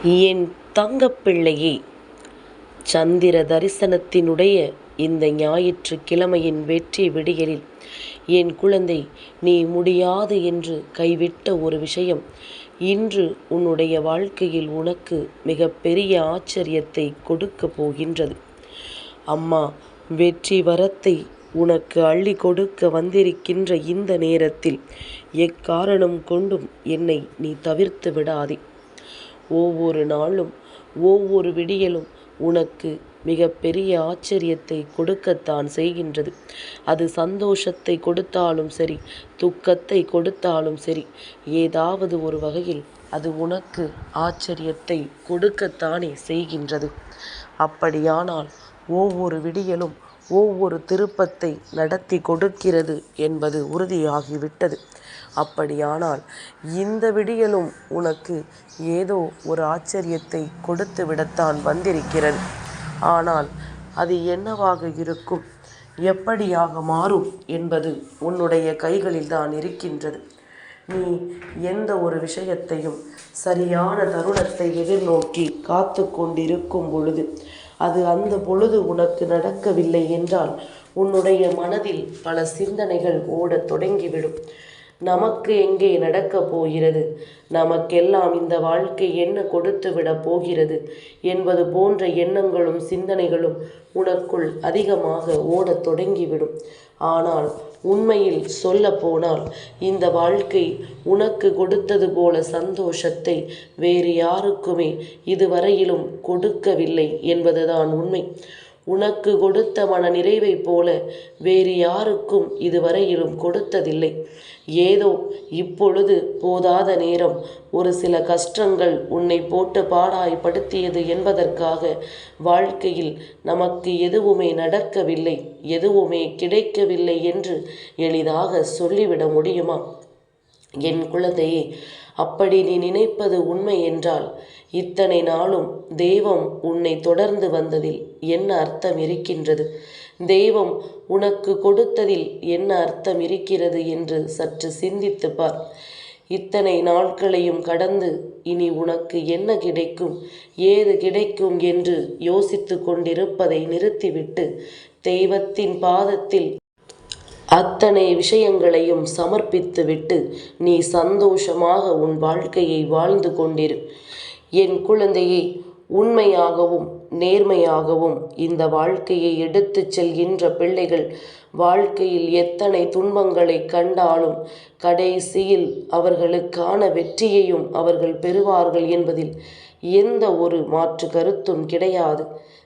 என் தங்கப்பிள்ளையே, சந்திர தரிசனத்தினுடைய இந்த ஞாயிற்றுக்கிழமையின் வெற்றி விடியலில் என் குழந்தை, நீ முடியாது என்று கைவிட்ட ஒரு விஷயம் இன்று உன்னுடைய வாழ்க்கையில் உனக்கு மிக பெரிய ஆச்சரியத்தை கொடுக்க போகின்றது. அம்மா வெற்றி வரத்தை உனக்கு அள்ளி கொடுக்க வந்திருக்கின்ற இந்த நேரத்தில் எக்காரணம் கொண்டும் என்னை நீ தவிர்த்து விடாதே. ஒவ்வொரு நாளும் ஒவ்வொரு விடியலும் உனக்கு மிக பெரிய ஆச்சரியத்தை கொடுக்கத்தான் செய்கின்றது. அது சந்தோஷத்தை கொடுத்தாலும் சரி, துக்கத்தை கொடுத்தாலும் சரி, ஏதாவது ஒரு வகையில் அது உனக்கு ஆச்சரியத்தை கொடுக்கத்தானே செய்கின்றது. அப்படியானால் ஒவ்வொரு விடியலும் ஒவ்வொரு திருப்பத்தை நடத்தி கொடுக்கிறது என்பது உறுதியாகிவிட்டது. அப்படியானால் இந்த விடியலும் உனக்கு ஏதோ ஒரு ஆச்சரியத்தை கொடுத்து விடத்தான் வந்திருக்கிறது. ஆனால் அது என்னவாக இருக்கும், எப்படியாக மாறும் என்பது உன்னுடைய கைகளில் தான் இருக்கின்றது. நீ எந்த ஒரு விஷயத்தையும் சரியான தருணத்தை எதிர்நோக்கி காத்து கொண்டிருக்கும் பொழுது, அது அந்த பொழுது உனக்கு நடக்கவில்லை என்றால் உன்னுடைய மனதில் பல சிந்தனைகள் ஓடத் தொடங்கிவிடும். நமக்கு எங்கே நடக்கப் போகிறது, நமக்கெல்லாம் இந்த வாழ்க்கை என்ன கொடுத்து விடப் போகிறது என்பது போன்ற எண்ணங்களும் சிந்தனைகளும் உனக்குள் அதிகமாக ஓடத் தொடங்கிவிடும். ஆனால் உண்மையில் சொல்ல போனால் இந்த வாழ்க்கை உனக்கு கொடுத்தது போல சந்தோஷத்தை வேறு யாருக்குமே இதுவரையிலும் கொடுக்கவில்லை என்பதுதான் உண்மை. உனக்கு கொடுத்த மன நிறைவை போல வேறு யாருக்கும் இதுவரையிலும் கொடுத்ததில்லை. ஏதோ இப்பொழுது போதாத நேரம் ஒரு சில கஷ்டங்கள் உன்னை போட்டு பாடாய்படுத்தியது என்பதற்காக வாழ்க்கையில் நமக்கு எதுவுமே நடக்கவில்லை, எதுவுமே கிடைக்கவில்லை என்று எளிதாக சொல்லிவிட முடியுமா? என் குழந்தையே, அப்படி நீ நினைப்பது உண்மை என்றால் இத்தனை நாளும் தெய்வம் உன்னை தொடர்ந்து வந்ததில் என்ன அர்த்தம் இருக்கின்றது? தெய்வம் உனக்கு கொடுத்ததில் என்ன அர்த்தம் இருக்கிறது என்று சற்று சிந்தித்து பார். இத்தனை நாட்களையும் கடந்து இனி உனக்கு என்ன கிடைக்கும், ஏது கிடைக்கும் என்று யோசித்து கொண்டிருப்பதை நிறுத்திவிட்டு தெய்வத்தின் பாதத்தில் அத்தனை விஷயங்களையும் சமர்ப்பித்துவிட்டு நீ சந்தோஷமாக உன் வாழ்க்கையை வாழ்ந்து கொண்டிரு. என் குழந்தையை, உண்மையாகவும் நேர்மையாகவும் இந்த வாழ்க்கையை எடுத்துச் செல்கின்ற பிள்ளைகள் வாழ்க்கையில் எத்தனை துன்பங்களை கண்டாலும் கடைசியில் அவர்களுக்கான வெற்றியையும் அவர்கள் பெறுவார்கள் என்பதில் எந்த ஒரு மாற்று கருத்தும் கிடையாது.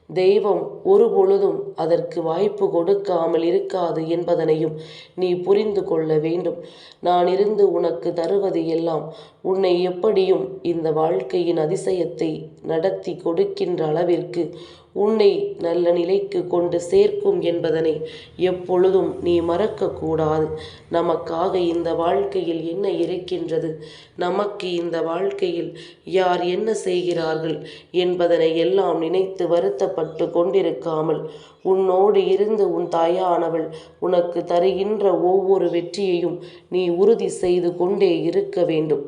தெய்வம் ஒருபொழுதும் அதற்கு வாய்ப்பு கொடுக்காமல் இருக்காது என்பதனையும் நீ புரிந்து கொள்ள வேண்டும். நான் இருந்து உனக்கு தருவது எல்லாம் உன்னை எப்படியும் இந்த வாழ்க்கையின் அதிசயத்தை நடத்தி கொடுக்கின்ற அளவிற்கு உன்னை நல்ல நிலைக்கு கொண்டு சேர்க்கும் என்பதனை எப்பொழுதும் நீ மறக்கக்கூடாது. நமக்காக இந்த வாழ்க்கையில் என்ன இருக்கின்றது, நமக்கு இந்த வாழ்க்கையில் யார் என்ன செய்கிறார்கள் என்பதனை எல்லாம் நினைத்து வருத்தப்பட்டு கொண்டிருக்காமல் உன்னோடு இருந்து உன் தாயானவள் உனக்கு தருகின்ற ஒவ்வொரு வெற்றியையும் நீ உறுதி செய்து கொண்டே இருக்க வேண்டும்.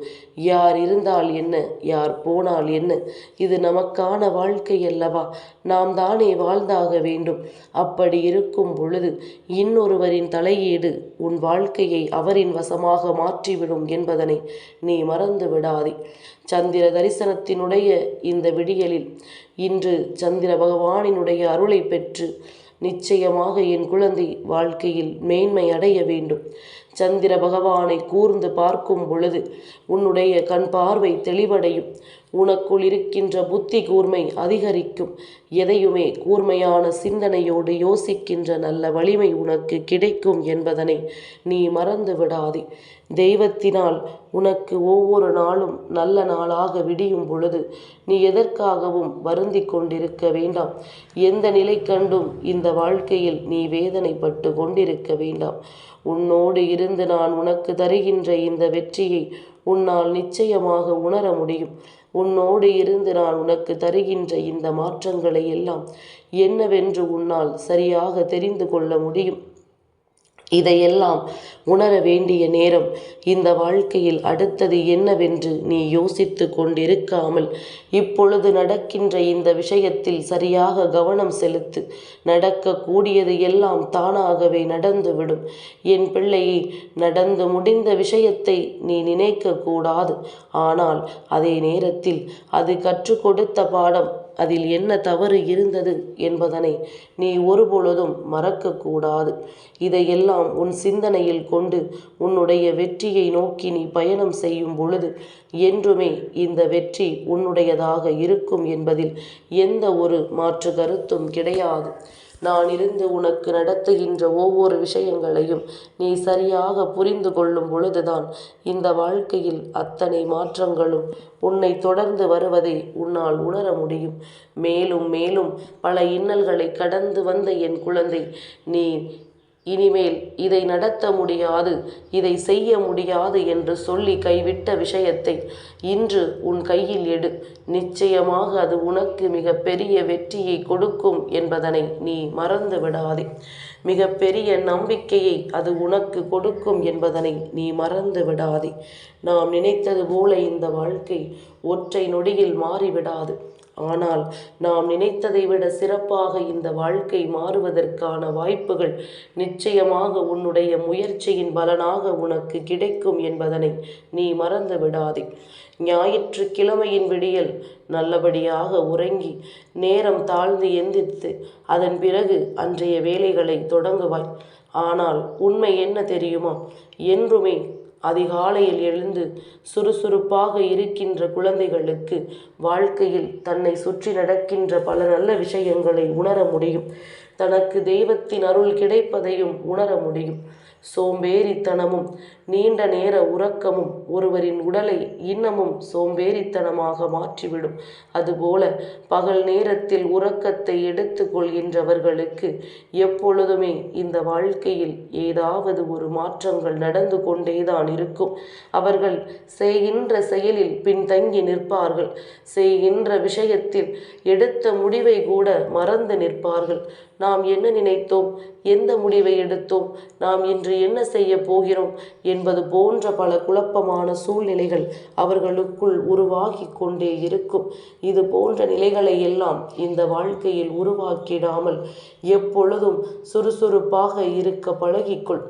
யார் இருந்தால் என்ன, யார் போனால் என்ன, இது நமக்கான வாழ்க்கை அல்லவா, நாம் தானே வாழ்ந்தாக வேண்டும். அப்படி இருக்கும் பொழுது இன்னொருவரின் தலையீடு உன் வாழ்க்கையை அவரின் வசமாக மாற்றிவிடும் என்பதனை நீ மறந்து விடாதே. சந்திர தரிசனத்தினுடைய இந்த விடியலில் இன்று சந்திர பகவானினுடைய அருளை பெற்று நிச்சயமாக என் குழந்தை வாழ்க்கையில் மேன்மை அடைய வேண்டும். சந்திர பகவானை கூர்ந்து பார்க்கும் பொழுது உன்னுடைய கண் பார்வை தெளிவடையும், உனக்குள் இருக்கின்ற புத்தி கூர்மை அதிகரிக்கும். எதையுமே கூர்மையான சிந்தனையோடு யோசிக்கின்ற நல்ல வலிமை உனக்கு கிடைக்கும் என்பதனை நீ மறந்து விடாதே. தெய்வத்தினால் உனக்கு ஒவ்வொரு நாளும் நல்ல நாளாக விடியும் பொழுது நீ எதற்காகவும் வருந்தி கொண்டிருக்க வேண்டாம். எந்த நிலை கண்டும் இந்த வாழ்க்கையில் நீ வேதனைப்பட்டு கொண்டிருக்க வேண்டாம். உன்னோடு இருந்து நான் உனக்கு தருகின்ற இந்த வெற்றியை உன்னால் நிச்சயமாக உணர முடியும். உன்னோடு இருந்து நான் உனக்கு தருகின்ற இந்த மாற்றங்களை எல்லாம் என்னவென்று உன்னால் சரியாக தெரிந்து கொள்ள முடியும். இதையெல்லாம் உணர வேண்டிய நேரம். இந்த வாழ்க்கையில் அடுத்தது என்னவென்று நீ யோசித்து கொண்டிருக்காமல் இப்பொழுது நடக்கின்ற இந்த விஷயத்தில் சரியாக கவனம் செலுத்து. நடக்கக்கூடியது எல்லாம் தானாகவே நடந்துவிடும். என் பிள்ளையே, நடந்து முடிந்த விஷயத்தை நீ நினைக்க கூடாது. ஆனால் அதே நேரத்தில் அது கற்றுக் கொடுத்த பாடம், அதில் என்ன தவறு இருந்தது என்பதனை நீ ஒருபொழுதும் மறக்கக்கூடாது. இதையெல்லாம் உன் சிந்தனையில் கொண்டு உன்னுடைய வெற்றியை நோக்கி நீ பயணம் செய்யும் பொழுது என்றுமே இந்த வெற்றி உன்னுடையதாக இருக்கும் என்பதில் எந்த ஒரு மாற்று கருத்தும் கிடையாது. நான் இருந்து உனக்கு நடத்துகின்ற ஒவ்வொரு விஷயங்களையும் நீ சரியாக புரிந்து கொள்ளும் பொழுதுதான் இந்த வாழ்க்கையில் அத்தனை மாற்றங்களும் உன்னை தொடர்ந்து வருவதை உன்னால் உணர முடியும். மேலும் மேலும் பல இன்னல்களை கடந்து வந்த என் குழந்தை, நீ இனிமேல் இதை நடத்த முடியாது, இதை செய்ய முடியாது என்று சொல்லி கைவிட்ட விஷயத்தை இன்று உன் கையில் எடு. நிச்சயமாக அது உனக்கு மிக பெரிய வெற்றியை கொடுக்கும் என்பதனை நீ மறந்து விடாதே. மிக பெரிய நம்பிக்கையை அது உனக்கு கொடுக்கும் என்பதனை நீ மறந்து விடாதே. நாம் நினைத்தது போல இந்த வாழ்க்கை ஒற்றை நொடியில் மாறிவிடாது. ஆனால் நாம் நினைத்ததை விட சிறப்பாக இந்த வாழ்க்கை மாறுவதற்கான வாய்ப்புகள் நிச்சயமாக உன்னுடைய முயற்சியின் பலனாக உனக்கு கிடைக்கும் என்பதனை நீ மறந்து விடாதே. ஞாயிற்றுக்கிழமையின் விடியல் நல்லபடியாக உறங்கி நேரம் தாழ்ந்து எந்திரித்து அதன் பிறகு அன்றைய வேலைகளை தொடங்குவாய். ஆனால் உண்மை என்ன தெரியுமா? என்றுமே அதிகாலையில் எழுந்து சுறுசுறுப்பாக இருக்கின்ற குழந்தைகளுக்கு வாழ்க்கையில் தன்னை சுற்றி நடக்கின்ற பல நல்ல விஷயங்களை உணர முடியும். தனக்கு தெய்வத்தின் அருள் கிடைப்பதையும் உணர முடியும். சோம்பேறித்தனமும் நீண்ட நேர உறக்கமும் ஒருவரின் உடலை இன்னமும் சோம்பேறித்தனமாக மாற்றிவிடும். அதுபோல பகல் நேரத்தில் உறக்கத்தை எடுத்து கொள்கின்றவர்களுக்கு எப்பொழுதுமே இந்த வாழ்க்கையில் ஏதாவது ஒரு மாற்றங்கள் நடந்து கொண்டேதான் இருக்கும். அவர்கள் செய்கின்ற செயலில் பின்தங்கி நிற்பார்கள். செய்கின்ற விஷயத்தில் எடுத்த முடிவை கூட மறந்து நிற்பார்கள். நாம் என்ன நினைத்தோம், எந்த முடிவை எடுத்தோம், நாம் இன்று என்ன செய்ய போகிறோம் என்பது போன்ற பல குழப்பமான சூழ்நிலைகள் அவர்களுக்குள் உருவாகி கொண்டே இருக்கும். இது போன்ற நிலைகளை எல்லாம் இந்த வாழ்க்கையில் உருவாக்கிடாமல் எப்பொழுதும் சுறுசுறுப்பாக இருக்க பழகிக்கொள்.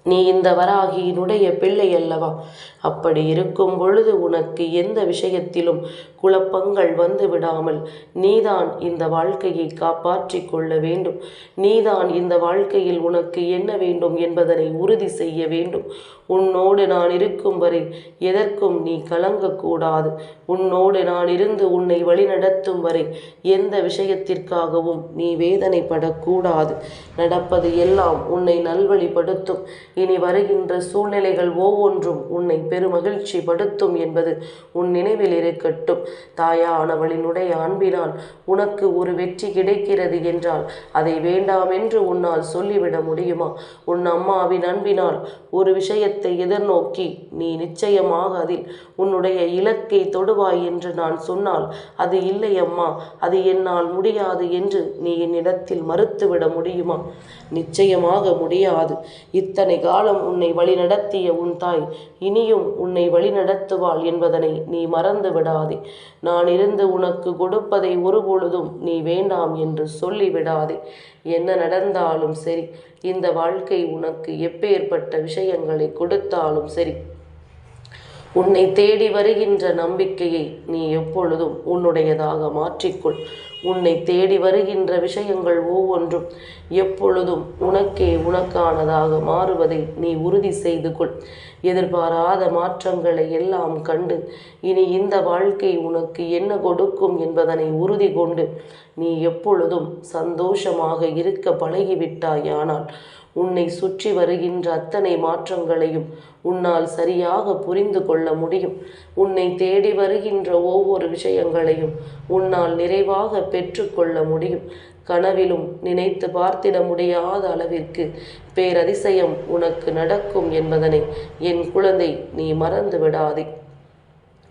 நீ இந்த வராகியினுடைய பிள்ளை அல்லவா? அப்படி இருக்கும் பொழுது உனக்கு எந்த விஷயத்திலும் குழப்பங்கள் வந்து விடாமல் நீதான் இந்த வாழ்க்கையை காப்பாற்றி கொள்ள வேண்டும். நீதான் இந்த வாழ்க்கையில் உனக்கு என்ன வேண்டும் என்பதனை உறுதி செய்ய வேண்டும். உன்னோடு நான் இருக்கும் வரை எதற்கும் நீ கலங்கக்கூடாது. உன்னோடு நான் இருந்து உன்னை வழிநடத்தும் வரை எந்த விஷயத்திற்காகவும் நீ வேதனைப்படக்கூடாது. நடப்பது எல்லாம் உன்னை நல்வழிப்படுத்தும். இனி வருகின்ற சூழ்நிலைகள் ஒவ்வொன்றும் உன்னை பெருமகிழ்ச்சி படுத்தும் என்பது உன் நினைவில் இருக்கட்டும். தாயானவளினுடைய அன்பினால் உனக்கு ஒரு வெற்றி கிடைக்கிறது என்றால் அதை வேண்டாம் என்று உன்னால் சொல்லிவிட முடியுமா? உன் அம்மாவின் அன்பினால் ஒரு விஷயத்தை எதிர்நோக்கி நீ நிச்சயமாக அதில் உன்னுடைய இலக்கை தொடுவாய் என்று நான் சொன்னால் அது இல்லை அம்மா, அது என்னால் முடியாது என்று நீ என்னிடத்தில் மறுத்துவிட முடியுமா? நிச்சயமாக முடியாது. இத்தனை காலம் உன்னை வழிநடத்திய உன் தாய் இனியும் உன்னை வழிநடத்துவாள் என்பதனை நீ மறந்து விடாதே. நான் இருந்து உனக்கு கொடுப்பதை ஒருபொழுதும் நீ வேண்டாம் என்று சொல்லிவிடாதே. என்ன நடந்தாலும் சரி, இந்த வாழ்க்கை உனக்கு எப்பேற்பட்ட விஷயங்களை கொடுத்தாலும் சரி, உன்னை தேடி வருகின்ற நம்பிக்கையை நீ எப்பொழுதும் உன்னுடையதாக மாற்றிக்கொள். உன்னை தேடி வருகின்ற விஷயங்கள் ஒவ்வொன்றும் எப்பொழுதும் உனக்கானதாக மாறுவதை நீ உறுதி செய்து கொள். எதிர்பாராத மாற்றங்களை எல்லாம் கண்டு இனி இந்த வாழ்க்கை உனக்கு என்ன கொடுக்கும் என்பதனை உறுதி கொண்டு நீ எப்பொழுதும் சந்தோஷமாக இருக்க பழகிவிட்டாயானால் உன்னை சுற்றி வருகின்ற அத்தனை மாற்றங்களையும் உன்னால் சரியாக புரிந்து கொள்ள முடியும். உன்னை தேடி வருகின்ற ஒவ்வொரு விஷயங்களையும் உன்னால் நிறைவாக பெற்றுக்கொள்ள முடியும். கனவிலும் நினைத்து பார்த்திட முடியாத அளவிற்கு பேரதிசயம் உனக்கு நடக்கும் என்பதனை என் குழந்தை நீ மறந்து விடாதே.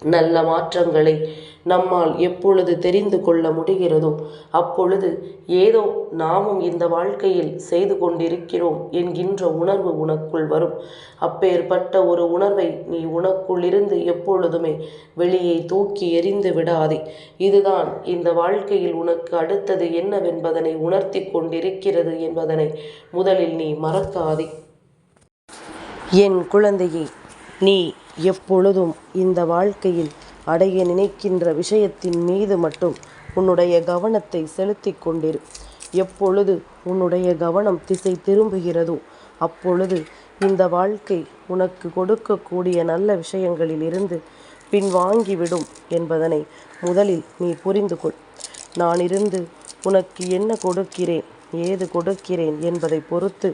நல்ல மாற்றங்களை நம்மால் எப்பொழுது தெரிந்து கொள்ள முடிகிறதோ அப்பொழுது ஏதோ நாமும் இந்த வாழ்க்கையில் செய்து கொண்டிருக்கிறோம் என்கின்ற உணர்வு உனக்குள் வரும். அப்பேற்பட்ட ஒரு உணர்வை நீ உனக்குள்ளிருந்து எப்பொழுதுமே வெளியே தூக்கி எறிந்து விடாதே. இதுதான் இந்த வாழ்க்கையில் உனக்கு அடுத்தது என்னவென்பதனை உணர்த்தி கொண்டிருக்கிறது என்பதனை முதலில் நீ மறக்காதே. என் குழந்தையே, நீ எப்பொழுதும் இந்த வாழ்க்கையில் அடைய நினைக்கின்ற விஷயத்தின் மீது மட்டும் உன்னுடைய கவனத்தை செலுத்தி கொண்டிரு. எப்பொழுது உன்னுடைய கவனம் திசை திரும்புகிறதோ அப்பொழுது இந்த வாழ்க்கை உனக்கு கொடுக்கக்கூடிய நல்ல விஷயங்களில் இருந்து பின்வாங்கிவிடும் என்பதனை முதலில் நீ புரிந்து கொள். நான் இருந்து உனக்கு என்ன கொடுக்கிறேன், ஏது கொடுக்கிறேன் என்பதை பொறுத்து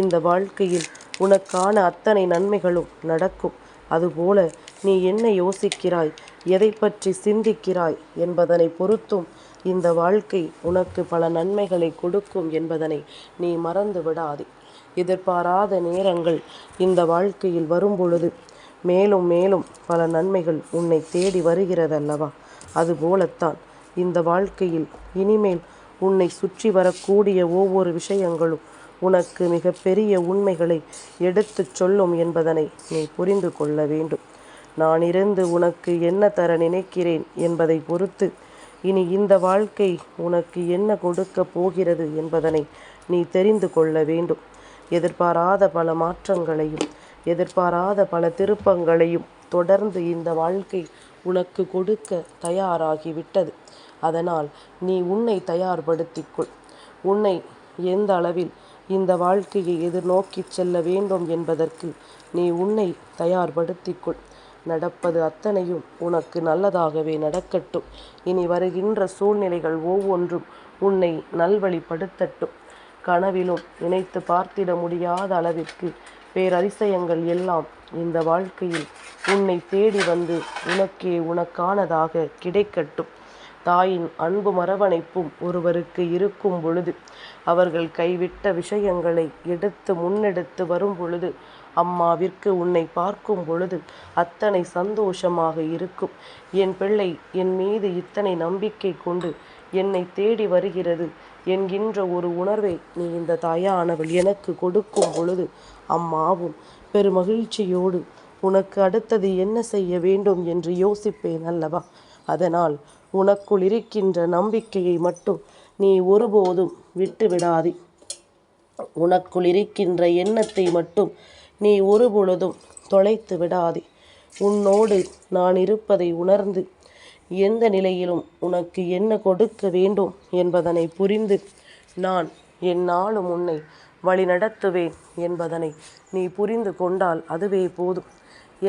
இந்த வாழ்க்கையில் உனக்கான அத்தனை நன்மைகளும் நடக்கும். அதுபோல நீ என்ன யோசிக்கிறாய், எதை பற்றி சிந்திக்கிறாய் என்பதனை பொறுத்தும் இந்த வாழ்க்கை உனக்கு பல நன்மைகளை கொடுக்கும் என்பதனை நீ மறந்து விடாதே. எதிர்பாராத நேரங்கள் இந்த வாழ்க்கையில் வரும்பொழுது மேலும் மேலும் பல நன்மைகள் உன்னை தேடி வருகிறதல்லவா? அதுபோலத்தான் இந்த வாழ்க்கையில் இனிமேல் உன்னை சுற்றி வரக்கூடிய ஒவ்வொரு விஷயங்களும் உனக்கு மிக பெரிய உண்மைகளை எடுத்துச் சொல்லும் என்பதனை நீ புரிந்து கொள்ள வேண்டும். நான் இருந்து உனக்கு என்ன தர நினைக்கிறேன் என்பதை பொறுத்து இனி இந்த வாழ்க்கை உனக்கு என்ன கொடுக்க போகிறது என்பதனை நீ தெரிந்து கொள்ள வேண்டும். எதிர்பாராத பல மாற்றங்களையும் எதிர்பாராத பல திருப்பங்களையும் தொடர்ந்து இந்த வாழ்க்கை உனக்கு கொடுக்க தயாராகிவிட்டது. அதனால் நீ உன்னை தயார்படுத்திக்கொள். உன்னை எந்த அளவில் இந்த வாழ்க்கையை எதிர்நோக்கி செல்ல வேண்டும் என்பதற்கு நீ உன்னை தயார்படுத்திக்கொள். நடப்பது அத்தனையும் உனக்கு நல்லதாகவே நடக்கட்டும். இனி வருகின்ற சூழ்நிலைகள் ஒவ்வொன்றும் உன்னை நல்வழிப்படுத்தட்டும். கனவிலும் நினைத்து பார்த்திட முடியாத அளவிற்கு பேரதிசயங்கள் எல்லாம் இந்த வாழ்க்கையில் உன்னை தேடி வந்து உனக்கே உனக்கானதாக கிடைக்கட்டும். தாயின் அன்பு மரவணைப்பும் ஒருவருக்கு இருக்கும் பொழுது, அவர்கள் கைவிட்ட விஷயங்களை எடுத்து முன்னெடுத்து வரும் பொழுது, அம்மாவிற்கு உன்னை பார்க்கும் பொழுது அத்தனை சந்தோஷமாக இருக்கும். என் பிள்ளை என் மீது இத்தனை நம்பிக்கை கொண்டு என்னை தேடி வருகிறது என்கின்ற ஒரு உணர்வை நீ இந்த தாயானவள் எனக்கு கொடுக்கும் பொழுது அம்மாவும் பெருமகிழ்ச்சியோடு உனக்கு அடுத்தது என்ன செய்ய வேண்டும் என்று யோசிப்பேன் அல்லவா? அதனால் உனக்குள் இருக்கின்ற நம்பிக்கையை மட்டும் நீ ஒருபோதும் விட்டுவிடாதே. உனக்குள் இருக்கின்ற எண்ணத்தை மட்டும் நீ ஒருபொழுதும் தொலைத்து விடாதே. உன்னோடு நான் இருப்பதை உணர்ந்து எந்த நிலையிலும் உனக்கு என்ன கொடுக்க வேண்டும் என்பதனை புரிந்து நான் எந்நாளும் உன்னை வழிநடத்துவேன் என்பதனை நீ புரிந்து கொண்டால் அதுவே போதும்.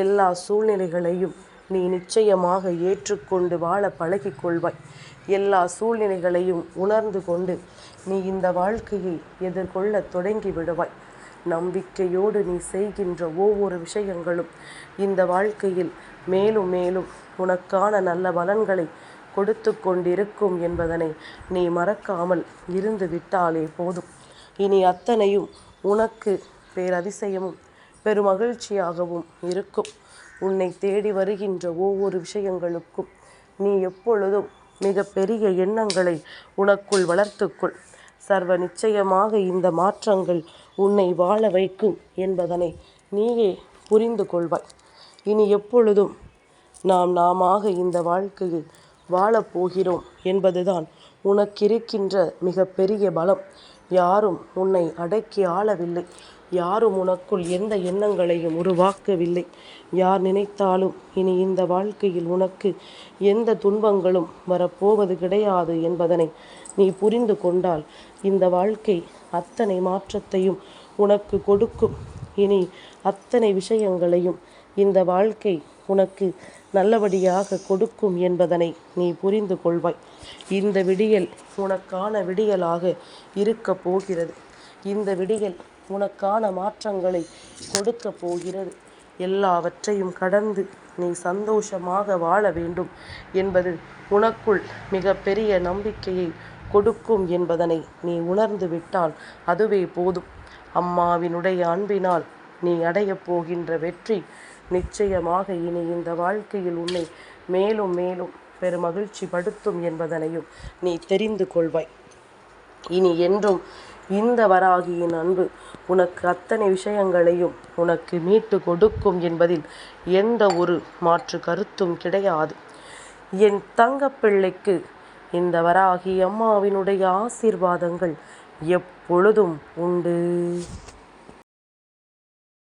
எல்லா சூழ்நிலைகளையும் நீ நிச்சயமாக ஏற்றுக்கொண்டு வாழ பழகிக்கொள்வாய். எல்லா சூழ்நிலைகளையும் உணர்ந்து கொண்டு நீ இந்த வாழ்க்கையை எதிர்கொள்ள தொடங்கி விடுவாய். நம்பிக்கையோடு நீ செய்கின்ற ஒவ்வொரு விஷயங்களும் இந்த வாழ்க்கையில் மேலும் மேலும் உனக்கான நல்ல பலன்களை கொடுத்து கொண்டிருக்கும் என்பதனை நீ மறக்காமல் இருந்து விட்டாலே போதும். இனி அத்தனையும் உனக்கு பேரதிசயமும் பெருமகிழ்ச்சியாகவும் இருக்கும். உன்னை தேடி வருகின்ற ஒவ்வொரு விஷயங்களுக்கும் நீ எப்பொழுதும் மிக பெரிய எண்ணங்களை உனக்குள் வளர்த்துக்கொள். சர்வ நிச்சயமாக இந்த மாற்றங்கள் உன்னை வாழ வைக்கும் என்பதனை நீயே புரிந்து கொள்வாய். இனி எப்பொழுதும் நாமாக இந்த வாழ்க்கையில் வாழப்போகிறோம் என்பதுதான் உனக்கிருக்கின்ற மிக பெரிய பலம். யாரும் உன்னை அடக்கி ஆளவில்லை. யாரும் உனக்குள் எந்த எண்ணங்களையும் உருவாக்கவில்லை. யார் நினைத்தாலும் இனி இந்த வாழ்க்கையில் உனக்கு எந்த துன்பங்களும் வரப்போவது கிடையாது என்பதனை நீ புரிந்து கொண்டால் இந்த வாழ்க்கை அத்தனை மாற்றத்தையும் உனக்கு கொடுக்கும். இனி அத்தனை விஷயங்களையும் இந்த வாழ்க்கை உனக்கு நல்லபடியாக கொடுக்கும் என்பதனை நீ புரிந்து கொள்வாய். இந்த விடியல் உனக்கான விடியலாக இருக்க போகிறது. இந்த விடியல் உனக்கான மாற்றங்களை கொடுக்க போகிறது. எல்லாவற்றையும் கடந்து நீ சந்தோஷமாக வாழ வேண்டும் என்பது உனக்குள் மிக பெரிய நம்பிக்கையை கொடுக்கும் என்பதனை நீ உணர்ந்து விட்டால் அதுவே போதும். அம்மாவினுடைய அன்பினால் நீ அடையப் போகின்ற வெற்றி நிச்சயமாக இனி இந்த வாழ்க்கையில் உன்னை மேலும் மேலும் பெருமகிழ்ச்சி படுத்தும் என்பதனையும் நீ தெரிந்து கொள்வாய். இனி என்றும் இந்த வராகியின் அன்பு உனக்கு அத்தனை விஷயங்களையும் உனக்கு மீட்டு கொடுக்கும் என்பதில் எந்த ஒரு மாற்று கருத்தும் கிடையாது. என் தங்கப்பிள்ளைக்கு இந்த வராகி அம்மாவினுடைய ஆசீர்வாதங்கள் எப்பொழுதும் உண்டு.